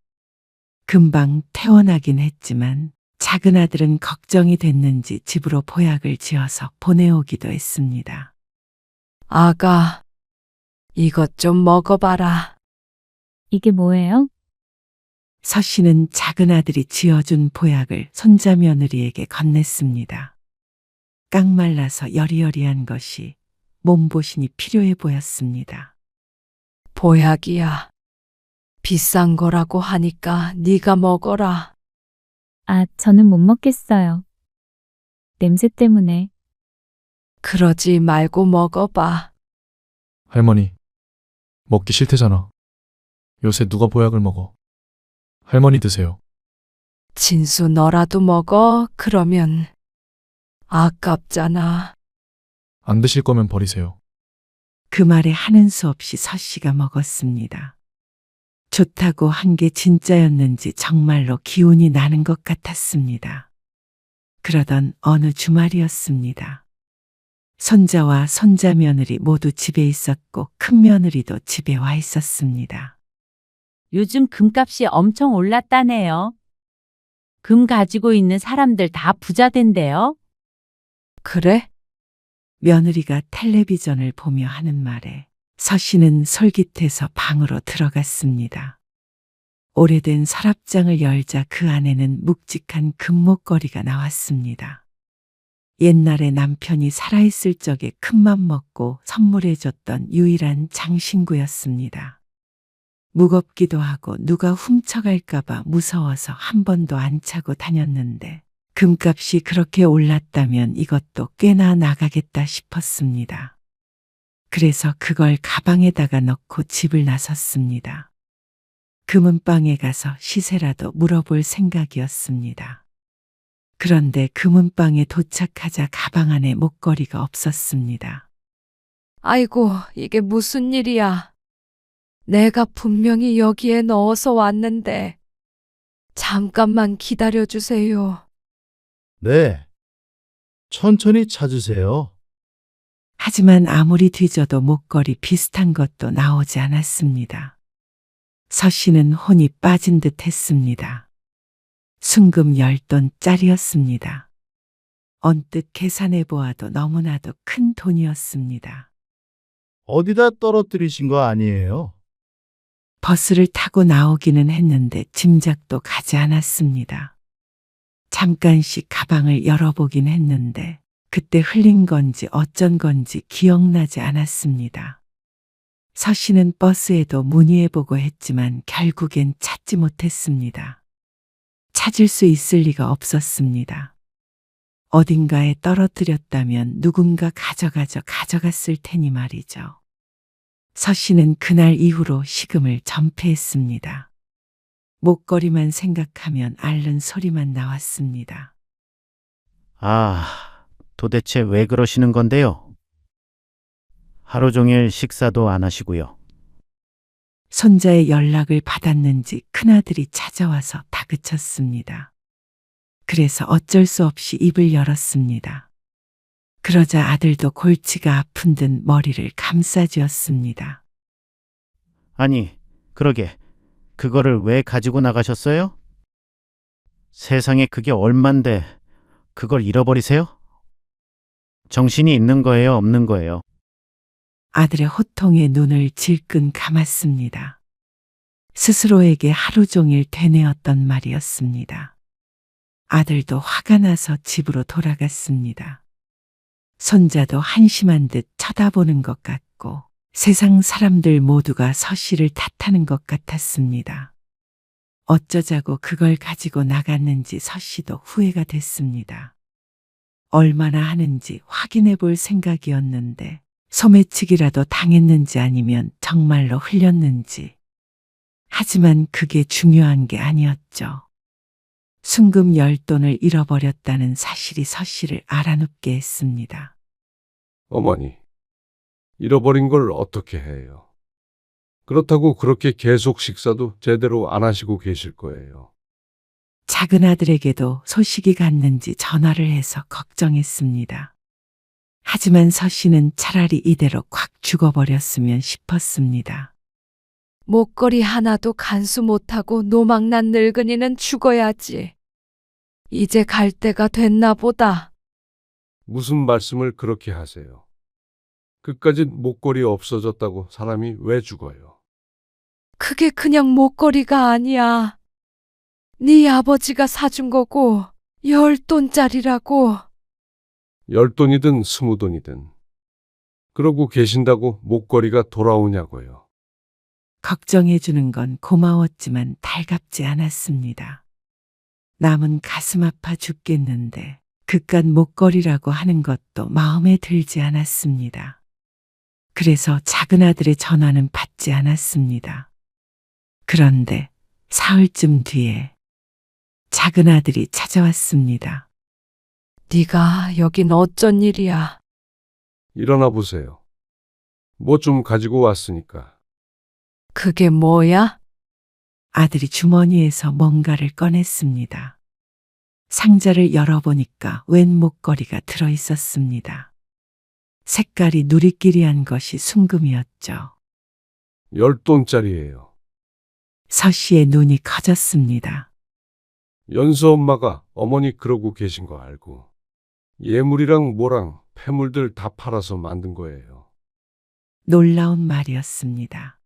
금방 퇴원하긴 했지만 작은 아들은 걱정이 됐는지 집으로 보약을 지어서 보내오기도 했습니다. 아가, 이것 좀 먹어봐라. 이게 뭐예요? 서 씨는 작은 아들이 지어준 보약을 손자 며느리에게 건넸습니다. 깡말라서 여리여리한 것이 몸보신이 필요해 보였습니다. 보약이야. 비싼 거라고 하니까 네가 먹어라. 아, 저는 못 먹겠어요. 냄새 때문에. 그러지 말고 먹어봐. 할머니, 먹기 싫대잖아. 요새 누가 보약을 먹어? 할머니 드세요. 진수 너라도 먹어. 그러면 아깝잖아. 안 드실 거면 버리세요. 그 말에 하는 수 없이 서 씨가 먹었습니다. 좋다고 한 게 진짜였는지 정말로 기운이 나는 것 같았습니다. 그러던 어느 주말이었습니다. 손자와 손자 며느리 모두 집에 있었고 큰 며느리도 집에 와 있었습니다. 요즘 금값이 엄청 올랐다네요. 금 가지고 있는 사람들 다 부자 된대요. 그래? 며느리가 텔레비전을 보며 하는 말에 서 씨는 솔깃해서 방으로 들어갔습니다. 오래된 서랍장을 열자 그 안에는 묵직한 금목걸이가 나왔습니다. 옛날에 남편이 살아있을 적에 큰맘 먹고 선물해줬던 유일한 장신구였습니다. 무겁기도 하고 누가 훔쳐갈까봐 무서워서 한 번도 안 차고 다녔는데 금값이 그렇게 올랐다면 이것도 꽤나 나가겠다 싶었습니다. 그래서 그걸 가방에다가 넣고 집을 나섰습니다. 금은방에 가서 시세라도 물어볼 생각이었습니다. 그런데 금은방에 도착하자 가방 안에 목걸이가 없었습니다. 아이고, 이게 무슨 일이야. 내가 분명히 여기에 넣어서 왔는데. 잠깐만 기다려주세요. 네. 천천히 찾으세요. 하지만 아무리 뒤져도 목걸이 비슷한 것도 나오지 않았습니다. 서 씨는 혼이 빠진 듯 했습니다. 순금 10돈짜리였습니다. 언뜻 계산해 보아도 너무나도 큰 돈이었습니다. 어디다 떨어뜨리신 거 아니에요? 버스를 타고 나오기는 했는데 짐작도 가지 않았습니다. 잠깐씩 가방을 열어보긴 했는데 그때 흘린 건지 어쩐 건지 기억나지 않았습니다. 서씨는 버스에도 문의해보고 했지만 결국엔 찾지 못했습니다. 찾을 수 있을 리가 없었습니다. 어딘가에 떨어뜨렸다면 누군가 가져갔을 테니 말이죠. 서씨는 그날 이후로 식음을 전폐했습니다. 목걸이만 생각하면 앓는 소리만 나왔습니다. 아, 도대체 왜 그러시는 건데요? 하루 종일 식사도 안 하시고요. 손자의 연락을 받았는지 큰아들이 찾아와서 다그쳤습니다. 그래서 어쩔 수 없이 입을 열었습니다. 그러자 아들도 골치가 아픈 듯 머리를 감싸쥐었습니다. 아니, 그러게. 그거를 왜 가지고 나가셨어요? 세상에 그게 얼만데 그걸 잃어버리세요? 정신이 있는 거예요, 없는 거예요? 아들의 호통에 눈을 질끈 감았습니다. 스스로에게 하루 종일 되뇌었던 말이었습니다. 아들도 화가 나서 집으로 돌아갔습니다. 손자도 한심한 듯 쳐다보는 것 같고 세상 사람들 모두가 서씨를 탓하는 것 같았습니다. 어쩌자고 그걸 가지고 나갔는지 서씨도 후회가 됐습니다. 얼마나 하는지 확인해 볼 생각이었는데 소매치기라도 당했는지 아니면 정말로 흘렸는지. 하지만 그게 중요한 게 아니었죠. 순금 10돈을 잃어버렸다는 사실이 서씨를 알아눕게 했습니다. 어머니, 잃어버린 걸 어떻게 해요? 그렇다고 그렇게 계속 식사도 제대로 안 하시고 계실 거예요. 작은 아들에게도 소식이 갔는지 전화를 해서 걱정했습니다. 하지만 서씨는 차라리 이대로 콱 죽어버렸으면 싶었습니다. 목걸이 하나도 간수 못하고 노망난 늙은이는 죽어야지. 이제 갈 때가 됐나 보다. 무슨 말씀을 그렇게 하세요? 그까짓 목걸이 없어졌다고 사람이 왜 죽어요? 그게 그냥 목걸이가 아니야. 네 아버지가 사준 거고 10돈짜리라고. 10돈이든 20돈이든. 그러고 계신다고 목걸이가 돌아오냐고요. 걱정해 주는 건 고마웠지만 달갑지 않았습니다. 남은 가슴 아파 죽겠는데 그깟 목걸이라고 하는 것도 마음에 들지 않았습니다. 그래서 작은 아들의 전화는 받지 않았습니다. 그런데 사흘쯤 뒤에 작은 아들이 찾아왔습니다. 네가 여긴 어쩐 일이야? 일어나 보세요. 뭐 좀 가지고 왔으니까. 그게 뭐야? 아들이 주머니에서 뭔가를 꺼냈습니다. 상자를 열어보니까 웬 목걸이가 들어 있었습니다. 색깔이 누리끼리한 것이 순금이었죠. 10돈짜리예요. 서씨의 눈이 커졌습니다. 연수 엄마가 어머니 그러고 계신 거 알고 예물이랑 뭐랑 폐물들 다 팔아서 만든 거예요. 놀라운 말이었습니다.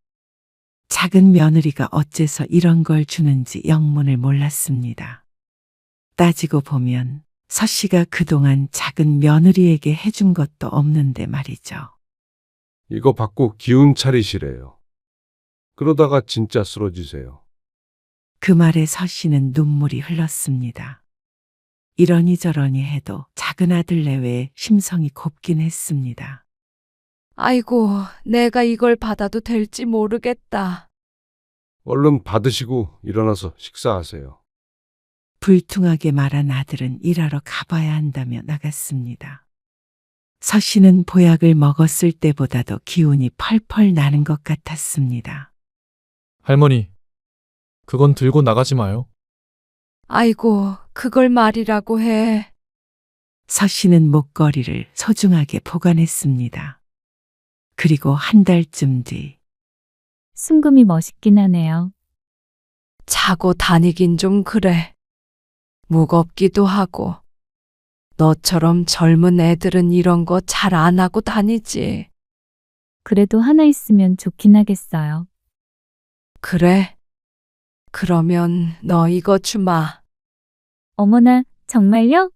작은 며느리가 어째서 이런 걸 주는지 영문을 몰랐습니다. 따지고 보면 서씨가 그동안 작은 며느리에게 해준 것도 없는데 말이죠. 이거 받고 기운 차리시래요. 그러다가 진짜 쓰러지세요. 그 말에 서씨는 눈물이 흘렀습니다. 이러니 저러니 해도 작은 아들 내외에 심성이 곱긴 했습니다. 아이고, 내가 이걸 받아도 될지 모르겠다. 얼른 받으시고 일어나서 식사하세요. 불퉁하게 말한 아들은 일하러 가봐야 한다며 나갔습니다. 서씨는 보약을 먹었을 때보다도 기운이 펄펄 나는 것 같았습니다. 할머니, 그건 들고 나가지 마요. 아이고, 그걸 말이라고 해. 서씨는 목걸이를 소중하게 보관했습니다. 그리고 한 달쯤 뒤 순금이 멋있긴 하네요. 차고 다니긴 좀 그래. 무겁기도 하고. 너처럼 젊은 애들은 이런 거 잘 안 하고 다니지. 그래도 하나 있으면 좋긴 하겠어요. 그래? 그러면 너 이거 주마. 어머나, 정말요?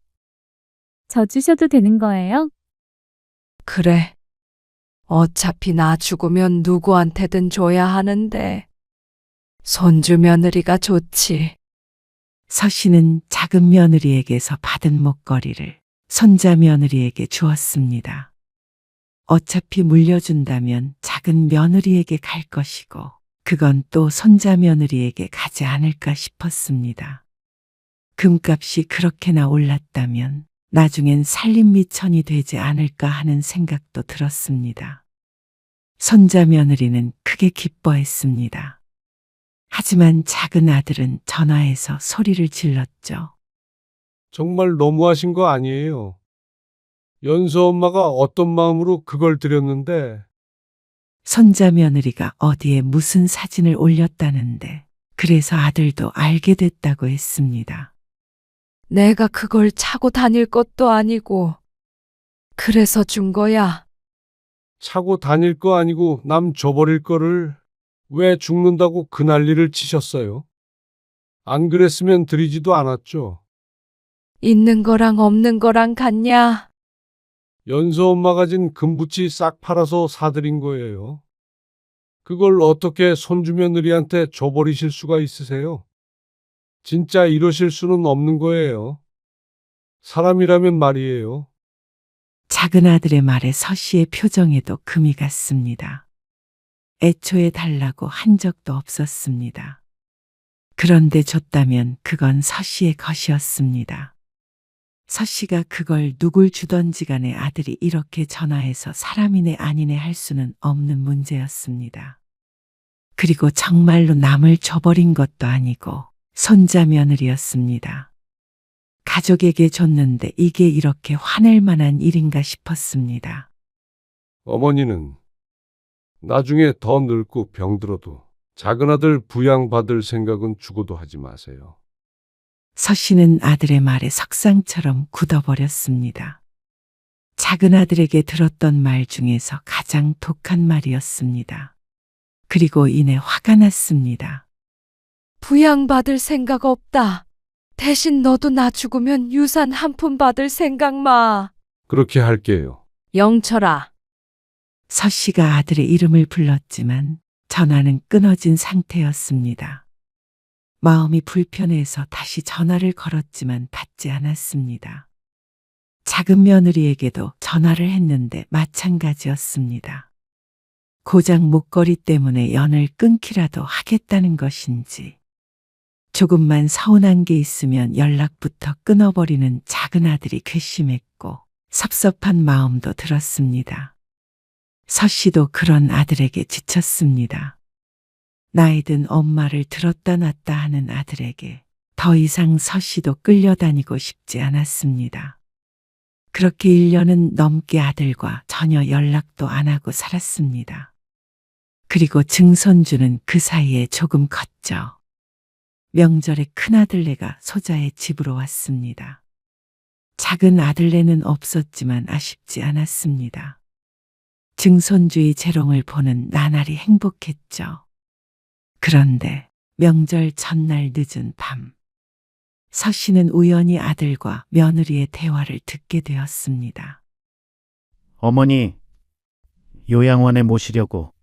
저 주셔도 되는 거예요? 그래. 어차피 나 죽으면 누구한테든 줘야 하는데. 손주 며느리가 좋지. 서씨는 작은 며느리에게서 받은 목걸이를 손자 며느리에게 주었습니다. 어차피 물려준다면 작은 며느리에게 갈 것이고, 그건 또 손자 며느리에게 가지 않을까 싶었습니다. 금값이 그렇게나 올랐다면 나중엔 살림미천이 되지 않을까 하는 생각도 들었습니다. 손자 며느리는 크게 기뻐했습니다. 하지만 작은 아들은 전화해서 소리를 질렀죠. 정말 너무하신 거 아니에요. 연서 엄마가 어떤 마음으로 그걸 드렸는데 손자 며느리가 어디에 무슨 사진을 올렸다는데, 그래서 아들도 알게 됐다고 했습니다. 내가 그걸 차고 다닐 것도 아니고. 그래서 준 거야. 차고 다닐 거 아니고 남 줘버릴 거를 왜 죽는다고 그 난리를 치셨어요? 안 그랬으면 드리지도 않았죠. 있는 거랑 없는 거랑 같냐? 연서 엄마가 진 금붙이 싹 팔아서 사드린 거예요. 그걸 어떻게 손주 며느리한테 줘버리실 수가 있으세요? 진짜 이러실 수는 없는 거예요. 사람이라면 말이에요. 작은 아들의 말에 서씨의 표정에도 금이 갔습니다. 애초에 달라고 한 적도 없었습니다. 그런데 줬다면 그건 서씨의 것이었습니다. 서씨가 그걸 누굴 주던지 간에 아들이 이렇게 전화해서 사람이네 아니네 할 수는 없는 문제였습니다. 그리고 정말로 남을 줘버린 것도 아니고 손자 며느리였습니다. 가족에게 줬는데 이게 이렇게 화낼 만한 일인가 싶었습니다. 어머니는 나중에 더 늙고 병들어도 작은 아들 부양받을 생각은 죽어도 하지 마세요. 서씨는 아들의 말에 석상처럼 굳어버렸습니다. 작은 아들에게 들었던 말 중에서 가장 독한 말이었습니다. 그리고 이내 화가 났습니다. 부양받을 생각 없다. 대신 너도 나 죽으면 유산 한 푼 받을 생각 마. 그렇게 할게요. 영철아. 서씨가 아들의 이름을 불렀지만 전화는 끊어진 상태였습니다. 마음이 불편해서 다시 전화를 걸었지만 받지 않았습니다. 작은 며느리에게도 전화를 했는데 마찬가지였습니다. 고작 목걸이 때문에 연을 끊기라도 하겠다는 것인지, 조금만 서운한 게 있으면 연락부터 끊어버리는 작은 아들이 괘씸했고 섭섭한 마음도 들었습니다. 서씨도 그런 아들에게 지쳤습니다. 나이 든 엄마를 들었다 놨다 하는 아들에게 더 이상 서씨도 끌려다니고 싶지 않았습니다. 그렇게 1년은 넘게 아들과 전혀 연락도 안 하고 살았습니다. 그리고 증손주는 그 사이에 조금 컸죠. 명절에 큰아들네가 소자의 집으로 왔습니다. 작은 아들네는 없었지만 아쉽지 않았습니다. 증손주의 재롱을 보는 나날이 행복했죠. 그런데 명절 전날 늦은 밤, 서씨는 우연히 아들과 며느리의 대화를 듣게 되었습니다. 어머니, 요양원에 모시려고.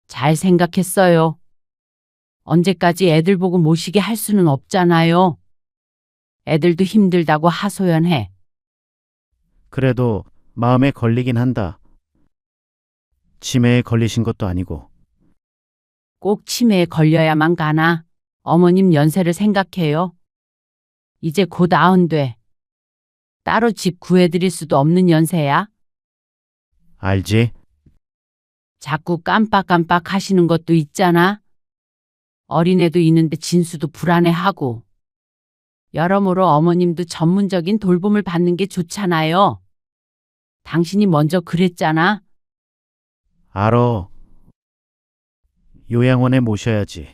잘 생각했어요. 언제까지 애들 보고 모시게 할 수는 없잖아요. 애들도 힘들다고 하소연해. 그래도 마음에 걸리긴 한다. 치매에 걸리신 것도 아니고. 꼭 치매에 걸려야만 가나? 어머님 연세를 생각해요. 이제 곧 90돼. 따로 집 구해드릴 수도 없는 연세야. 알지? 자꾸 깜빡깜빡 하시는 것도 있잖아. 어린애도 있는데 진수도 불안해하고. 여러모로 어머님도 전문적인 돌봄을 받는 게 좋잖아요. 당신이 먼저 그랬잖아. 알어. 요양원에 모셔야지.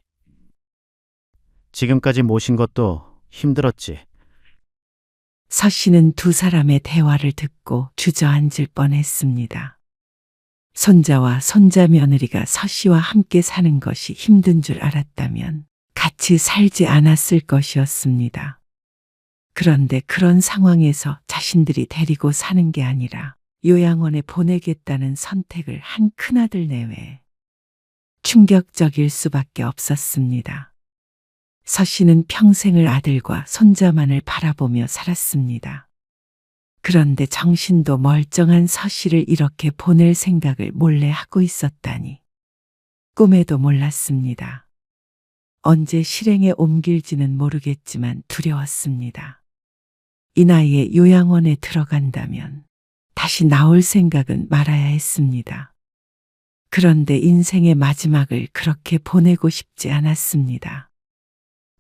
지금까지 모신 것도 힘들었지. 서 씨는 두 사람의 대화를 듣고 주저앉을 뻔했습니다. 손자와 손자 며느리가 서 씨와 함께 사는 것이 힘든 줄 알았다면 같이 살지 않았을 것이었습니다. 그런데 그런 상황에서 자신들이 데리고 사는 게 아니라 요양원에 보내겠다는 선택을 한 큰아들 내외 충격적일 수밖에 없었습니다. 서 씨는 평생을 아들과 손자만을 바라보며 살았습니다. 그런데 정신도 멀쩡한 서 씨를 이렇게 보낼 생각을 몰래 하고 있었다니 꿈에도 몰랐습니다. 언제 실행에 옮길지는 모르겠지만 두려웠습니다. 이 나이에 요양원에 들어간다면 다시 나올 생각은 말아야 했습니다. 그런데 인생의 마지막을 그렇게 보내고 싶지 않았습니다.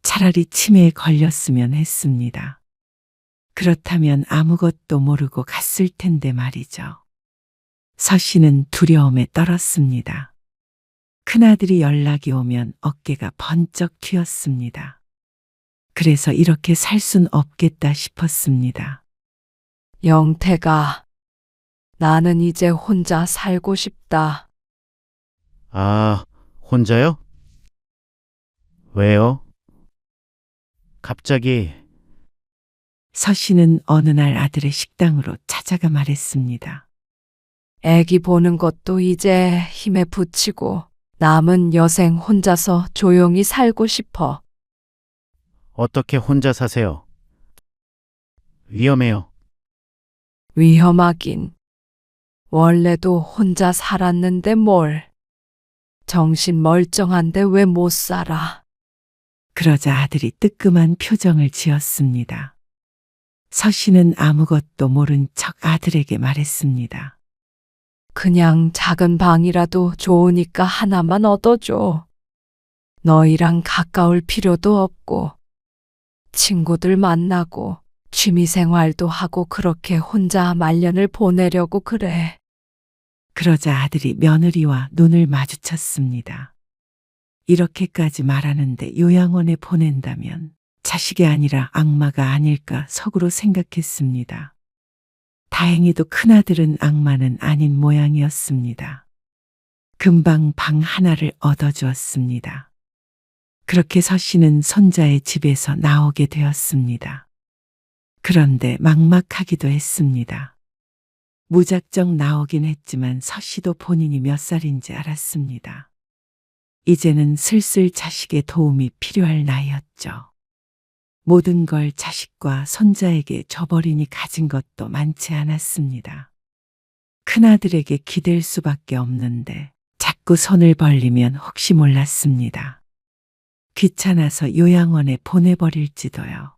차라리 치매에 걸렸으면 했습니다. 그렇다면 아무것도 모르고 갔을 텐데 말이죠. 서 씨는 두려움에 떨었습니다. 큰아들이 연락이 오면 어깨가 번쩍 튀었습니다. 그래서 이렇게 살 순 없겠다 싶었습니다. 영태가, 나는 이제 혼자 살고 싶다. 아, 혼자요? 왜요? 갑자기 서 씨는 어느 날 아들의 식당으로 찾아가 말했습니다. 애기 보는 것도 이제 힘에 부치고 남은 여생 혼자서 조용히 살고 싶어. 어떻게 혼자 사세요? 위험해요. 위험하긴. 원래도 혼자 살았는데 뭘. 정신 멀쩡한데 왜 못 살아. 그러자 아들이 뜨끔한 표정을 지었습니다. 서 씨는 아무것도 모른 척 아들에게 말했습니다. 그냥 작은 방이라도 좋으니까 하나만 얻어줘. 너희랑 가까울 필요도 없고, 친구들 만나고, 취미생활도 하고 그렇게 혼자 말년을 보내려고 그래. 그러자 아들이 며느리와 눈을 마주쳤습니다. 이렇게까지 말하는데 요양원에 보낸다면 자식이 아니라 악마가 아닐까 속으로 생각했습니다. 다행히도 큰아들은 악마는 아닌 모양이었습니다. 금방 방 하나를 얻어주었습니다. 그렇게 서 씨는 손자의 집에서 나오게 되었습니다. 그런데 막막하기도 했습니다. 무작정 나오긴 했지만 서 씨도 본인이 몇 살인지 알았습니다. 이제는 슬슬 자식의 도움이 필요할 나이였죠. 모든 걸 자식과 손자에게 줘버리니 가진 것도 많지 않았습니다. 큰아들에게 기댈 수밖에 없는데 자꾸 손을 벌리면 혹시 몰랐습니다. 귀찮아서 요양원에 보내버릴지도요.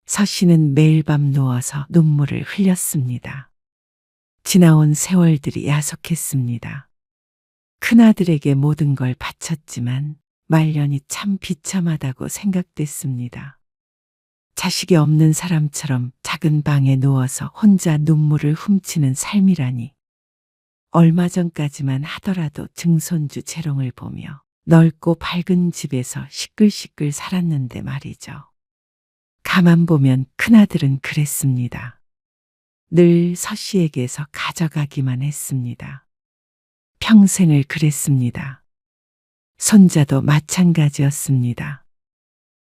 서 씨는 매일 밤 누워서 눈물을 흘렸습니다. 지나온 세월들이 야속했습니다. 큰아들에게 모든 걸 바쳤지만 말년이 참 비참하다고 생각됐습니다. 자식이 없는 사람처럼 작은 방에 누워서 혼자 눈물을 훔치는 삶이라니. 얼마 전까지만 하더라도 증손주 재롱을 보며 넓고 밝은 집에서 시끌시끌 살았는데 말이죠. 가만 보면 큰아들은 그랬습니다. 늘 서 씨에게서 가져가기만 했습니다. 평생을 그랬습니다. 손자도 마찬가지였습니다.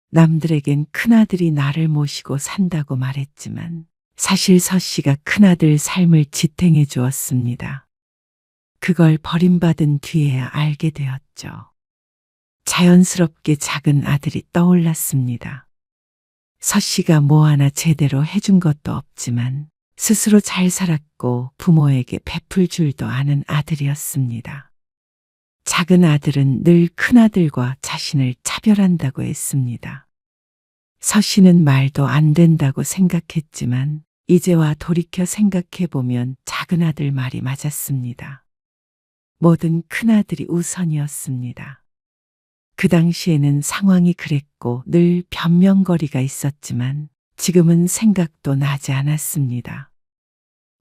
남들에겐 큰아들이 나를 모시고 산다고 말했지만 사실 서 씨가 큰아들 삶을 지탱해 주었습니다. 그걸 버림받은 뒤에야 알게 되었죠. 자연스럽게 작은 아들이 떠올랐습니다. 서 씨가 뭐 하나 제대로 해준 것도 없지만 스스로 잘 살았고 부모에게 베풀 줄도 아는 아들이었습니다. 작은 아들은 늘 큰아들과 자신을 차별한다고 했습니다. 서 씨는 말도 안 된다고 생각했지만 이제와 돌이켜 생각해보면 작은 아들 말이 맞았습니다. 뭐든 큰아들이 우선이었습니다. 그 당시에는 상황이 그랬고 늘 변명거리가 있었지만 지금은 생각도 나지 않았습니다.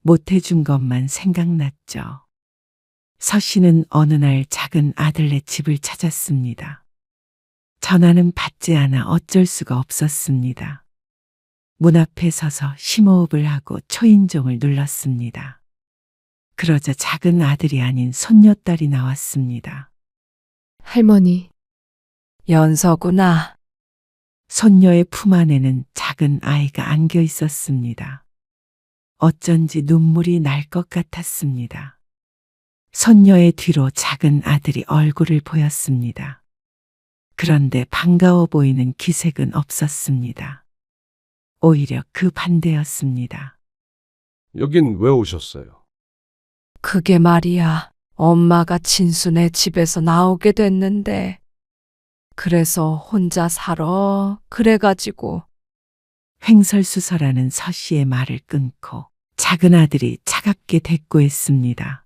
못해준 것만 생각났죠. 서 씨는 어느 날 작은 아들네 집을 찾았습니다. 전화는 받지 않아 어쩔 수가 없었습니다. 문 앞에 서서 심호흡을 하고 초인종을 눌렀습니다. 그러자 작은 아들이 아닌 손녀딸이 나왔습니다. 할머니. 연서구나. 손녀의 품 안에는 작은 아이가 안겨 있었습니다. 어쩐지 눈물이 날 것 같았습니다. 손녀의 뒤로 작은 아들이 얼굴을 보였습니다. 그런데 반가워 보이는 기색은 없었습니다. 오히려 그 반대였습니다. 여긴 왜 오셨어요? 그게 말이야. 엄마가 진수네 집에서 나오게 됐는데. 그래서 혼자 살아. 그래가지고. 횡설수설하는 서 씨의 말을 끊고 작은 아들이 차갑게 대꾸했습니다.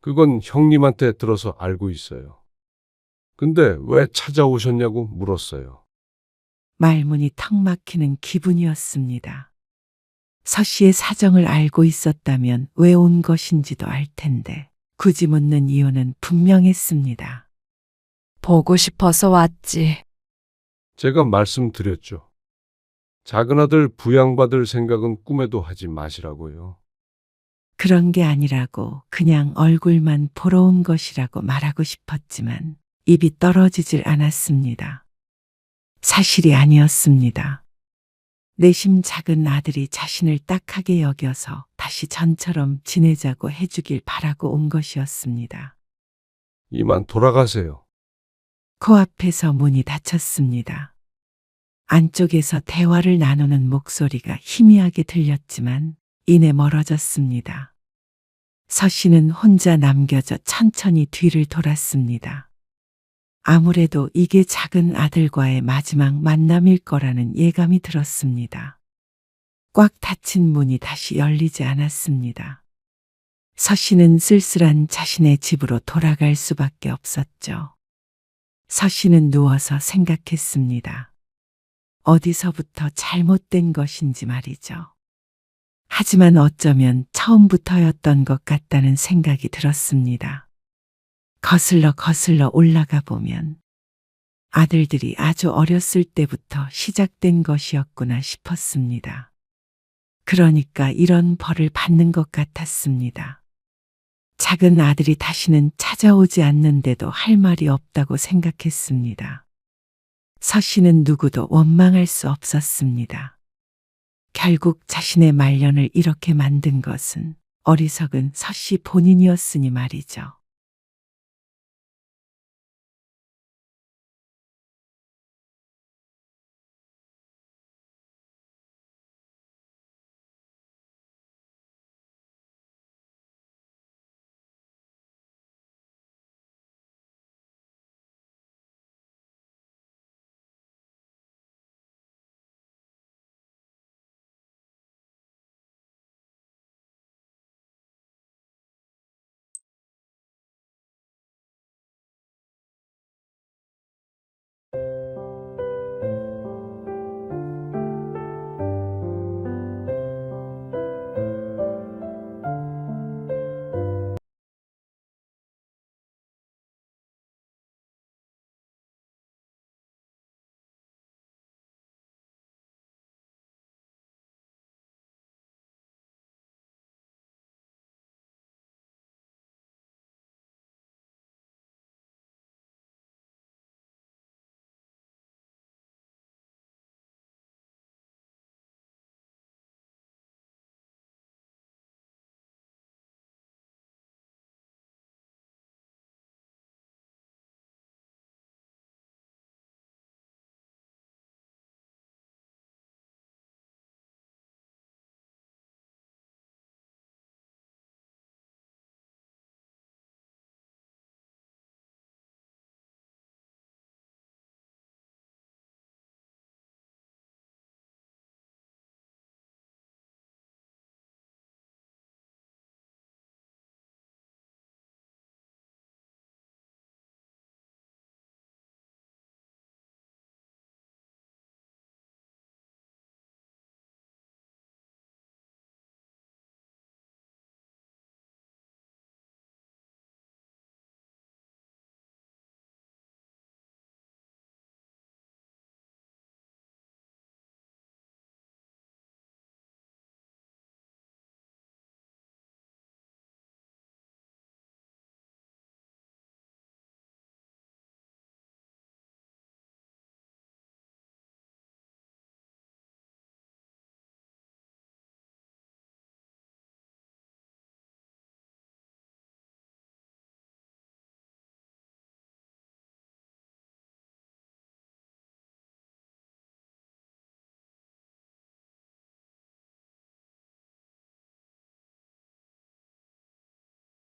그건 형님한테 들어서 알고 있어요. 근데 왜 찾아오셨냐고 물었어요. 말문이 턱 막히는 기분이었습니다. 서 씨의 사정을 알고 있었다면 왜 온 것인지도 알 텐데 굳이 묻는 이유는 분명했습니다. 보고 싶어서 왔지. 제가 말씀드렸죠. 작은 아들 부양받을 생각은 꿈에도 하지 마시라고요. 그런 게 아니라고 그냥 얼굴만 보러 온 것이라고 말하고 싶었지만 입이 떨어지질 않았습니다. 사실이 아니었습니다. 내심 작은 아들이 자신을 딱하게 여겨서 다시 전처럼 지내자고 해주길 바라고 온 것이었습니다. 이만 돌아가세요. 코앞에서 문이 닫혔습니다. 안쪽에서 대화를 나누는 목소리가 희미하게 들렸지만 이내 멀어졌습니다. 서 씨는 혼자 남겨져 천천히 뒤를 돌았습니다. 아무래도 이게 작은 아들과의 마지막 만남일 거라는 예감이 들었습니다. 꽉 닫힌 문이 다시 열리지 않았습니다. 서 씨는 쓸쓸한 자신의 집으로 돌아갈 수밖에 없었죠. 서 씨는 누워서 생각했습니다. 어디서부터 잘못된 것인지 말이죠. 하지만 어쩌면 처음부터였던 것 같다는 생각이 들었습니다. 거슬러 올라가 보면 아들들이 아주 어렸을 때부터 시작된 것이었구나 싶었습니다. 그러니까 이런 벌을 받는 것 같았습니다. 작은 아들이 다시는 찾아오지 않는데도 할 말이 없다고 생각했습니다. 서 씨는 누구도 원망할 수 없었습니다. 결국 자신의 말년을 이렇게 만든 것은 어리석은 서 씨 본인이었으니 말이죠.